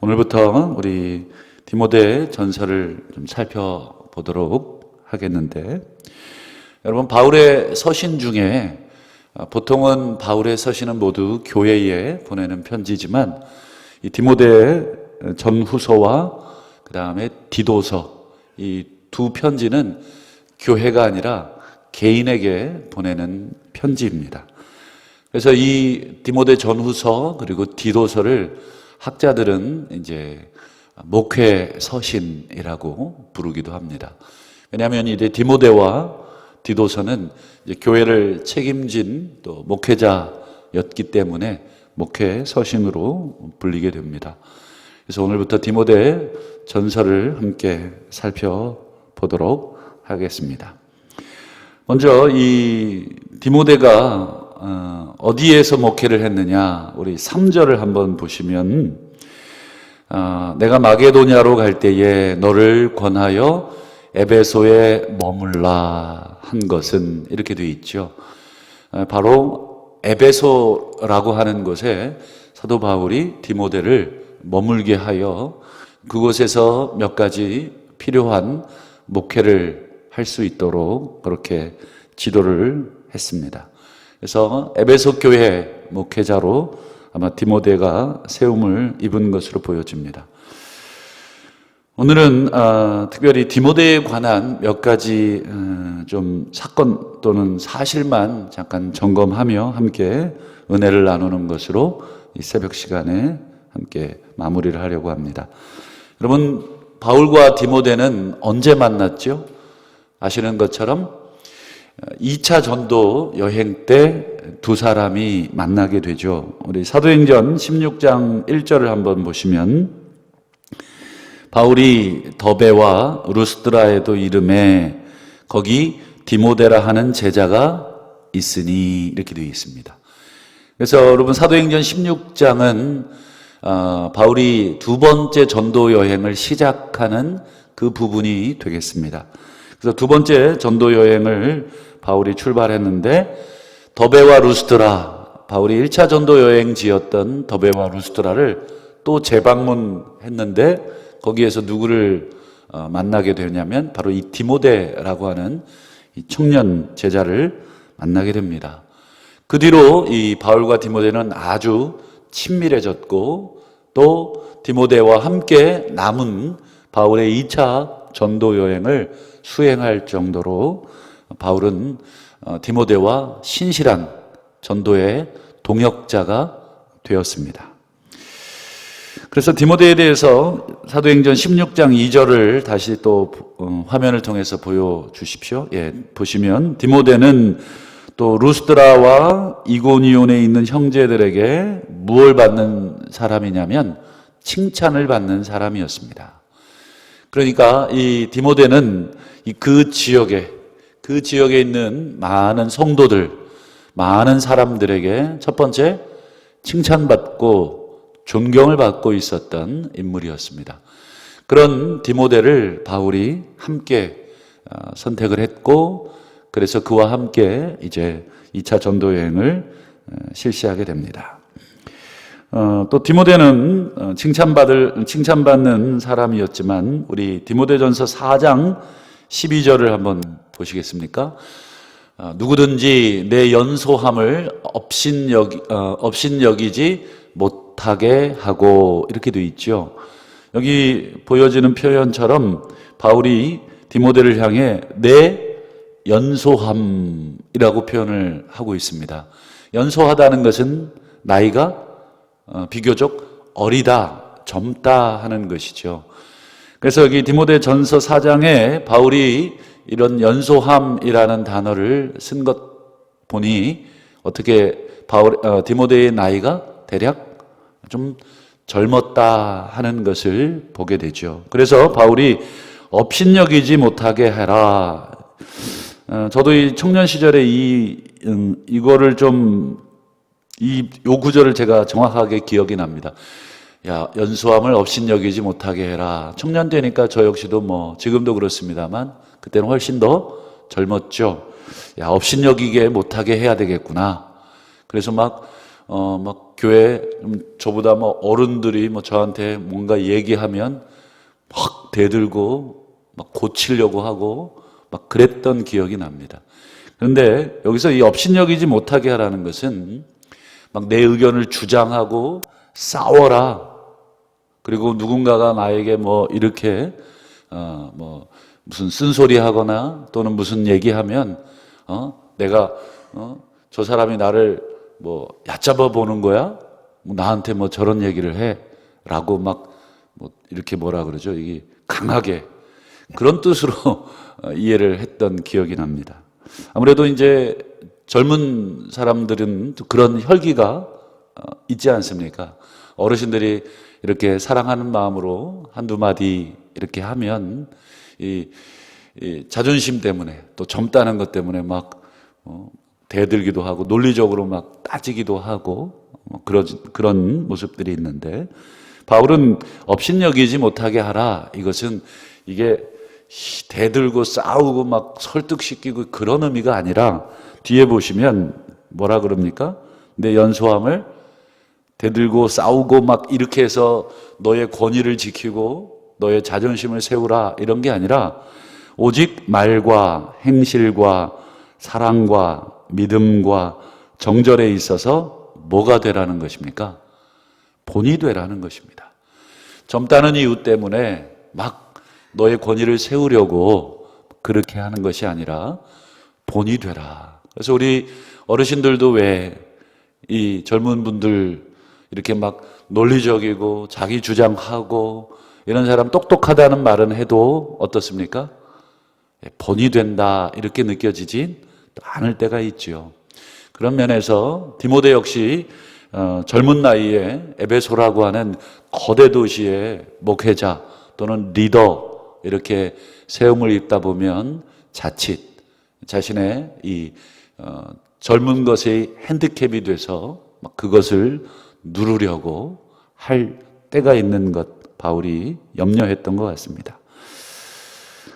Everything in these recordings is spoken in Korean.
오늘부터 우리 디모데 전서를 좀 살펴보도록 하겠는데, 여러분, 바울의 서신 중에 보통은 바울의 서신은 모두 교회에 보내는 편지지만 이 디모데 전후서와 그 다음에 디도서, 이 두 편지는 교회가 아니라 개인에게 보내는 편지입니다. 그래서 이 디모데 전후서 그리고 디도서를 학자들은 이제 목회 서신이라고 부르기도 합니다. 왜냐하면 이제 디모데와 디도서는 이제 교회를 책임진 또 목회자였기 때문에 목회 서신으로 불리게 됩니다. 그래서 오늘부터 디모데 전서를 함께 살펴보도록 하겠습니다. 먼저 이 디모데가 어디에서 목회를 했느냐, 우리 3절을 한번 보시면 내가 마게도냐로 갈 때에 너를 권하여 에베소에 머물라 한 것은, 이렇게 되어 있죠. 바로 에베소라고 하는 곳에 사도 바울이 디모데를 머물게 하여 그곳에서 몇 가지 필요한 목회를 할 수 있도록 그렇게 지도를 했습니다. 그래서 에베소 교회 목회자로 아마 디모데가 세움을 입은 것으로 보여집니다. 오늘은 특별히 디모데에 관한 몇 가지 좀 사건 또는 사실만 잠깐 점검하며 함께 은혜를 나누는 것으로 이 새벽 시간에 함께 마무리를 하려고 합니다. 여러분, 바울과 디모데는 언제 만났죠? 아시는 것처럼 2차 전도 여행 때 두 사람이 만나게 되죠. 우리 사도행전 16장 1절을 한번 보시면, 바울이 더베와 루스드라에도 이름에 거기 디모데라 하는 제자가 있으니, 이렇게 되어 있습니다. 그래서 여러분, 사도행전 16장은 바울이 두 번째 전도 여행을 시작하는 그 부분이 되겠습니다. 그래서 두 번째 전도 여행을 바울이 출발했는데, 더베와 루스드라, 바울이 1차 전도 여행지였던 더베와 루스드라를 또 재방문했는데, 거기에서 누구를 만나게 되냐면 바로 이 디모데라고 하는 이 청년 제자를 만나게 됩니다. 그 뒤로 이 바울과 디모데는 아주 친밀해졌고, 또 디모데와 함께 남은 바울의 2차 전도 여행을 수행할 정도로 바울은 디모데와 신실한 전도의 동역자가 되었습니다. 그래서 디모데에 대해서 사도행전 16장 2절을 다시 또 화면을 통해서 보여주십시오. 예, 보시면 디모데는 또 루스드라와 이고니온에 있는 형제들에게 무엇을 받는 사람이냐면 칭찬을 받는 사람이었습니다. 그러니까 이 디모데는 그 지역에 있는 많은 성도들, 많은 사람들에게 첫 번째 칭찬받고 존경을 받고 있었던 인물이었습니다. 그런 디모데를 바울이 함께 선택을 했고, 그래서 그와 함께 이제 2차 전도 여행을 실시하게 됩니다. 또 디모데는 칭찬받는 사람이었지만, 우리 디모데전서 4장 12절을 한번 보시겠습니까? 누구든지 내 연소함을 업신여기지 못하게 하고, 이렇게 되어 있죠. 여기 보여지는 표현처럼 바울이 디모데를 향해 내 연소함이라고 표현을 하고 있습니다. 연소하다는 것은 나이가 비교적 어리다, 젊다 하는 것이죠. 그래서 여기 디모데 전서 4장에 바울이 이런 연소함이라는 단어를 쓴 것 보니 어떻게 디모데의 나이가 대략 좀 젊었다 하는 것을 보게 되죠. 그래서 바울이 업신여기지 못하게 해라. 저도 이 청년 시절에 이거를 좀 요 구절을 제가 정확하게 기억이 납니다. 야, 연소함을 업신여기지 못하게 해라. 청년 되니까 저 역시도 뭐 지금도 그렇습니다만 그때는 훨씬 더 젊었죠. 야, 업신여기게 못하게 해야 되겠구나. 그래서 막 막 교회 저보다 뭐 어른들이 뭐 저한테 뭔가 얘기하면 막 대들고 막 고치려고 하고 막 그랬던 기억이 납니다. 그런데 여기서 이 업신여기지 못하게 하라는 것은 막 내 의견을 주장하고 싸워라. 그리고 누군가가 나에게 뭐 이렇게 뭐 무슨 쓴소리 하거나 또는 무슨 얘기하면 내가 저 사람이 나를 뭐 얕잡아 보는 거야? 뭐 나한테 뭐 저런 얘기를 해라고 막 뭐 이렇게 뭐라 그러죠? 이게 강하게 그런 뜻으로 이해를 했던 기억이 납니다. 아무래도 이제 젊은 사람들은 또 그런 혈기가 있지 않습니까? 어르신들이 이렇게 사랑하는 마음으로 한두 마디 이렇게 하면 이 자존심 때문에 또 젊다는 것 때문에 막 대들기도 하고 논리적으로 막 따지기도 하고 그런 모습들이 있는데 바울은 업신여기지 못하게 하라. 이것은 이게 대들고 싸우고 막 설득시키고 그런 의미가 아니라 뒤에 보시면 뭐라 그럽니까? 내 연소함을 대들고 싸우고 막 이렇게 해서 너의 권위를 지키고 너의 자존심을 세우라 이런 게 아니라 오직 말과 행실과 사랑과 믿음과 정절에 있어서 뭐가 되라는 것입니까? 본이 되라는 것입니다. 젊다는 이유 때문에 막 너의 권위를 세우려고 그렇게 하는 것이 아니라 본이 되라. 그래서 우리 어르신들도 왜 이 젊은 분들 이렇게 막 논리적이고 자기 주장하고 이런 사람 똑똑하다는 말은 해도 어떻습니까? 본이 된다 이렇게 느껴지진 않을 때가 있죠. 그런 면에서 디모데 역시 젊은 나이에 에베소라고 하는 거대 도시의 목회자 또는 리더 이렇게 세움을 입다 보면 자칫 자신의 이 젊은 것의 핸디캡이 돼서 그것을 누르려고 할 때가 있는 것 바울이 염려했던 것 같습니다.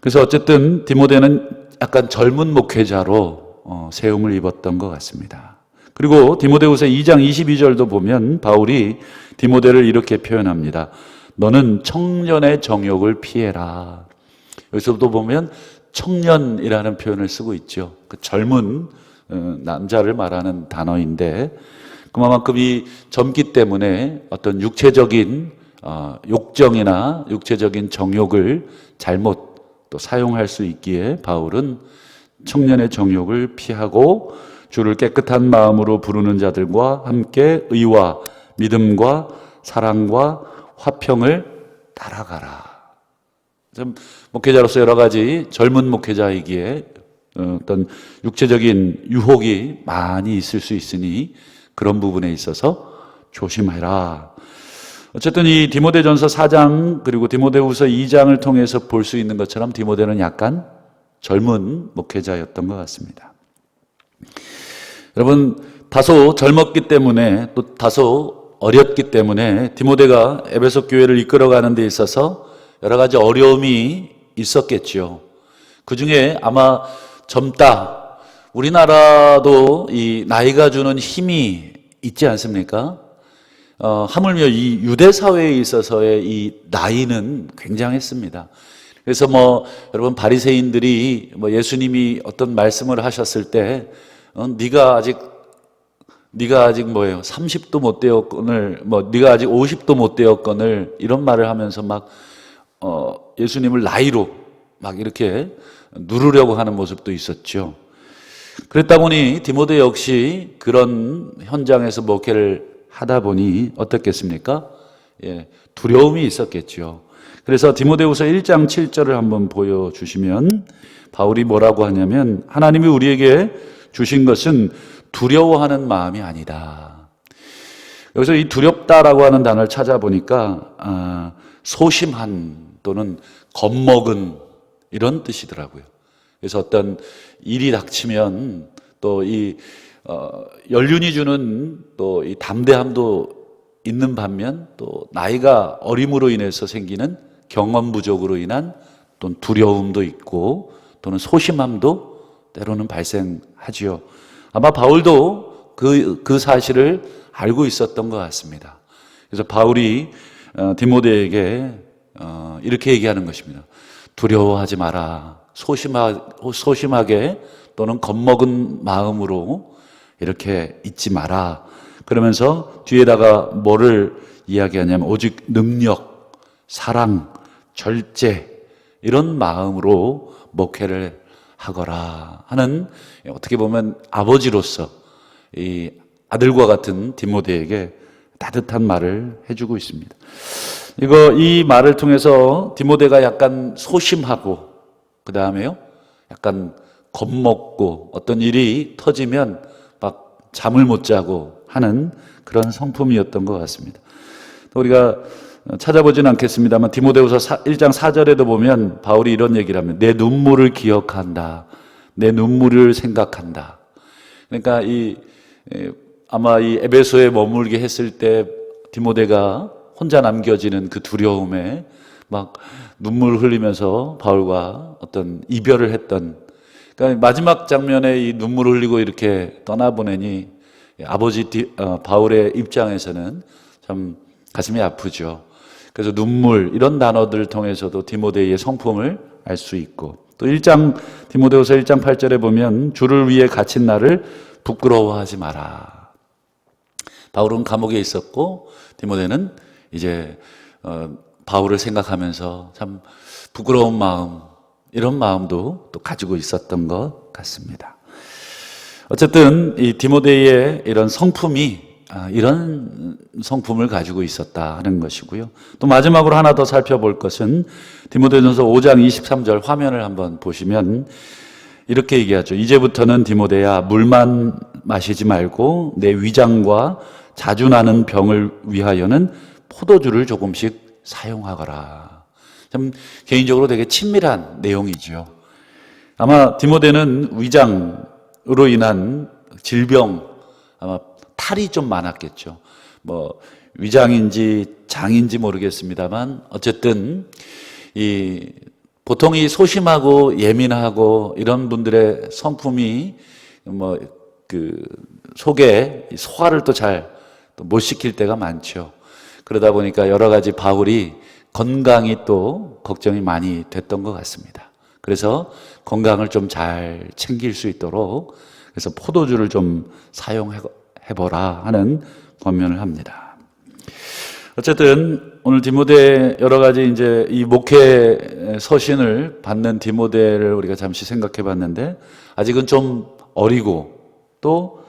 그래서 어쨌든 디모데는 약간 젊은 목회자로 세움을 입었던 것 같습니다. 그리고 디모데후서 2장 22절도 보면 바울이 디모데를 이렇게 표현합니다. 너는 청년의 정욕을 피해라. 여기서도 보면 청년이라는 표현을 쓰고 있죠. 그 젊은 남자를 말하는 단어인데 그만큼 이 젊기 때문에 어떤 육체적인 욕정이나 육체적인 정욕을 잘못 또 사용할 수 있기에 바울은 청년의 정욕을 피하고 주를 깨끗한 마음으로 부르는 자들과 함께 의와 믿음과 사랑과 화평을 따라가라. 목회자로서 여러 가지 젊은 목회자이기에 어떤 육체적인 유혹이 많이 있을 수 있으니 그런 부분에 있어서 조심해라. 어쨌든 이 디모데전서 4장 그리고 디모데후서 2장을 통해서 볼 수 있는 것처럼 디모데는 약간 젊은 목회자였던 것 같습니다. 여러분 다소 젊었기 때문에 또 다소 어렸기 때문에 디모데가 에베소 교회를 이끌어가는 데 있어서 여러 가지 어려움이 있었겠죠. 그 중에 아마 젊다. 우리나라도 이 나이가 주는 힘이 있지 않습니까? 하물며 이 유대 사회에 있어서의 이 나이는 굉장했습니다. 그래서 뭐 여러분 바리새인들이 뭐 예수님이 어떤 말씀을 하셨을 때 네가 아직 뭐예요? 30도 못 되었거늘 뭐 네가 아직 50도 못 되었거늘 이런 말을 하면서 막 예수님을 나이로 막 이렇게 누르려고 하는 모습도 있었죠. 그랬다 보니 디모데 역시 그런 현장에서 목회를 하다 보니 어떻겠습니까? 두려움이 있었겠죠. 그래서 디모데후서 1장 7절을 한번 보여주시면 바울이 뭐라고 하냐면 하나님이 우리에게 주신 것은 두려워하는 마음이 아니다. 여기서 이 두렵다라고 하는 단어를 찾아보니까 소심한 또는 겁먹은 이런 뜻이더라고요. 그래서 어떤 일이 닥치면 또 이 연륜이 주는 또 이 담대함도 있는 반면 또 나이가 어림으로 인해서 생기는 경험 부족으로 인한 또는 두려움도 있고 또는 소심함도 때로는 발생하지요. 아마 바울도 그 사실을 알고 있었던 것 같습니다. 그래서 바울이 디모데에게 이렇게 얘기하는 것입니다. 두려워하지 마라. 소심하게 또는 겁먹은 마음으로 이렇게 있지 마라. 그러면서 뒤에다가 뭐를 이야기하냐면 오직 능력, 사랑, 절제 이런 마음으로 목회를 하거라 하는, 어떻게 보면 아버지로서 이 아들과 같은 디모데에게 따뜻한 말을 해주고 있습니다. 이 말을 통해서 디모데가 약간 소심하고 그 다음에요 약간 겁먹고 어떤 일이 터지면 막 잠을 못 자고 하는 그런 성품이었던 것 같습니다. 우리가 찾아보진 않겠습니다만 디모데후서 1장 4절에도 보면 바울이 이런 얘기를 하면 내 눈물을 기억한다. 내 눈물을 생각한다. 그러니까 아마 이 에베소에 머물게 했을 때 디모데가 혼자 남겨지는 그 두려움에 막 눈물 흘리면서 바울과 어떤 이별을 했던, 그러니까 마지막 장면에 이 눈물을 흘리고 이렇게 떠나보내니 아버지 바울의 입장에서는 참 가슴이 아프죠. 그래서 눈물 이런 단어들을 통해서도 디모데의 성품을 알 수 있고, 또 디모데후서 1장 8절에 보면 주를 위해 갇힌 나를 부끄러워하지 마라. 바울은 감옥에 있었고 디모데는 이제 바울을 생각하면서 참 부끄러운 마음, 이런 마음도 또 가지고 있었던 것 같습니다. 어쨌든 이 디모데의 이런 성품이 이런 성품을 가지고 있었다 하는 것이고요. 또 마지막으로 하나 더 살펴볼 것은 디모데전서 5장 23절 화면을 한번 보시면 이렇게 얘기하죠. 이제부터는 디모데야 물만 마시지 말고 내 위장과 자주 나는 병을 위하여는 포도주를 조금씩 사용하거라. 참 개인적으로 되게 친밀한 내용이죠. 아마 디모데는 위장으로 인한 질병, 아마 탈이 좀 많았겠죠. 위장인지 장인지 모르겠습니다만 어쨌든 보통 이 소심하고 예민하고 이런 분들의 성품이 속에 소화를 또 잘 못 시킬 때가 많죠. 그러다 보니까 여러 가지 바울이 건강이 또 걱정이 많이 됐던 것 같습니다. 그래서 건강을 좀 잘 챙길 수 있도록 그래서 포도주를 좀 사용해보라 하는 권면을 합니다. 어쨌든 오늘 디모데 여러 가지 이제 이 목회 서신을 받는 디모데를 우리가 잠시 생각해 봤는데 아직은 좀 어리고 또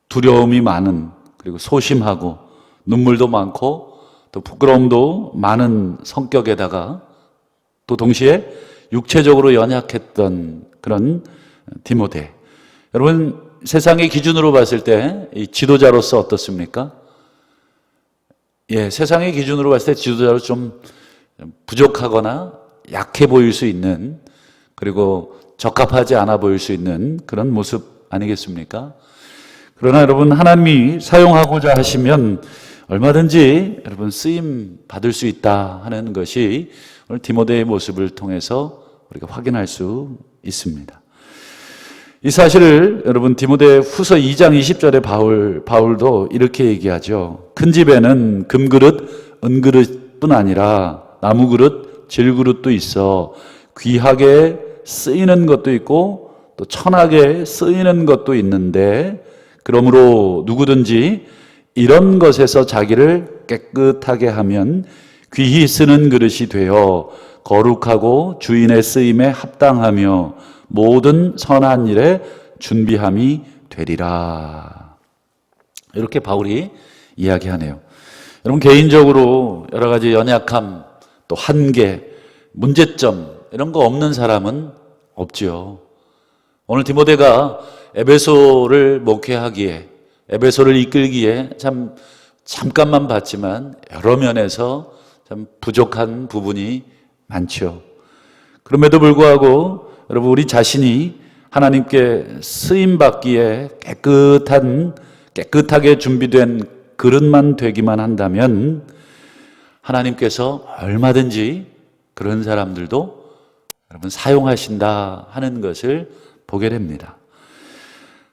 두려움이 많은, 그리고 소심하고 눈물도 많고 또 부끄러움도 많은 성격에다가 또 동시에 육체적으로 연약했던 그런 디모데. 여러분 세상의 기준으로 봤을 때 이 지도자로서 어떻습니까? 세상의 기준으로 봤을 때 지도자로 좀 부족하거나 약해 보일 수 있는, 그리고 적합하지 않아 보일 수 있는 그런 모습 아니겠습니까? 그러나 여러분 하나님이 사용하고자 하시면 얼마든지 여러분 쓰임 받을 수 있다 하는 것이 오늘 디모데의 모습을 통해서 우리가 확인할 수 있습니다. 이 사실을 여러분 디모데 후서 2장 20절에 바울도 이렇게 얘기하죠. 큰 집에는 금그릇, 은그릇뿐 아니라 나무그릇, 질그릇도 있어 귀하게 쓰이는 것도 있고 또 천하게 쓰이는 것도 있는데, 그러므로 누구든지 이런 것에서 자기를 깨끗하게 하면 귀히 쓰는 그릇이 되어 거룩하고 주인의 쓰임에 합당하며 모든 선한 일에 준비함이 되리라. 이렇게 바울이 이야기하네요. 여러분 개인적으로 여러 가지 연약함, 또 한계, 문제점 이런 거 없는 사람은 없죠. 오늘 디모데가 에베소를 목회하기에, 에베소를 이끌기에 잠깐만 봤지만 여러 면에서 참 부족한 부분이 많죠. 그럼에도 불구하고 여러분 우리 자신이 하나님께 쓰임 받기에 깨끗하게 준비된 그릇만 되기만 한다면 하나님께서 얼마든지 그런 사람들도 여러분 사용하신다 하는 것을 보게 됩니다.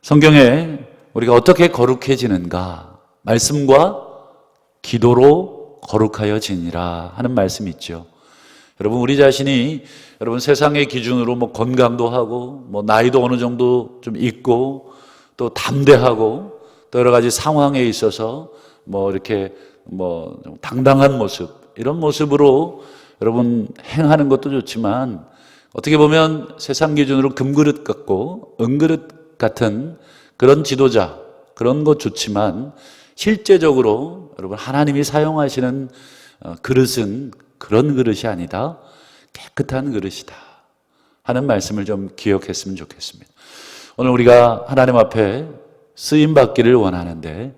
성경에 우리가 어떻게 거룩해지는가? 말씀과 기도로 거룩하여지니라 하는 말씀이 있죠. 여러분, 우리 자신이 여러분 세상의 기준으로 뭐 건강도 하고 뭐 나이도 어느 정도 좀 있고 또 담대하고 또 여러 가지 상황에 있어서 뭐 이렇게 뭐 당당한 모습, 이런 모습으로 여러분 행하는 것도 좋지만 어떻게 보면 세상 기준으로 금그릇 같고 은그릇 같은 그런 지도자, 그런 것 좋지만 실제적으로 여러분 하나님이 사용하시는 그릇은 그런 그릇이 아니다, 깨끗한 그릇이다 하는 말씀을 좀 기억했으면 좋겠습니다. 오늘 우리가 하나님 앞에 쓰임 받기를 원하는데,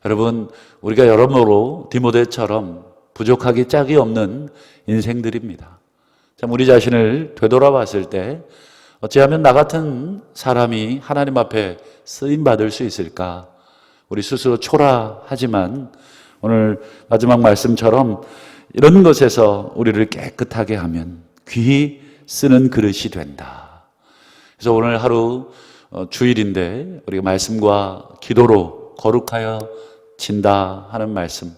여러분 우리가 여러모로 디모데처럼 부족하기 짝이 없는 인생들입니다. 참 우리 자신을 되돌아봤을 때 어찌하면 나 같은 사람이 하나님 앞에 쓰임 받을 수 있을까? 우리 스스로 초라하지만 오늘 마지막 말씀처럼 이런 것에서 우리를 깨끗하게 하면 귀히 쓰는 그릇이 된다. 그래서 오늘 하루 주일인데 우리가 말씀과 기도로 거룩하여 진다 하는 말씀,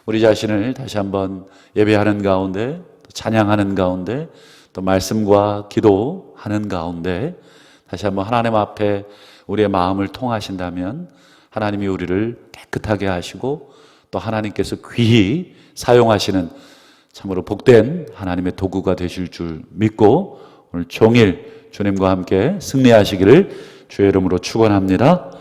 우리 자신을 다시 한번 예배하는 가운데, 찬양하는 가운데, 또 말씀과 기도하는 가운데 다시 한번 하나님 앞에 우리의 마음을 통하신다면 하나님이 우리를 깨끗하게 하시고 또 하나님께서 귀히 사용하시는 참으로 복된 하나님의 도구가 되실 줄 믿고 오늘 종일 주님과 함께 승리하시기를 주의 이름으로 축원합니다.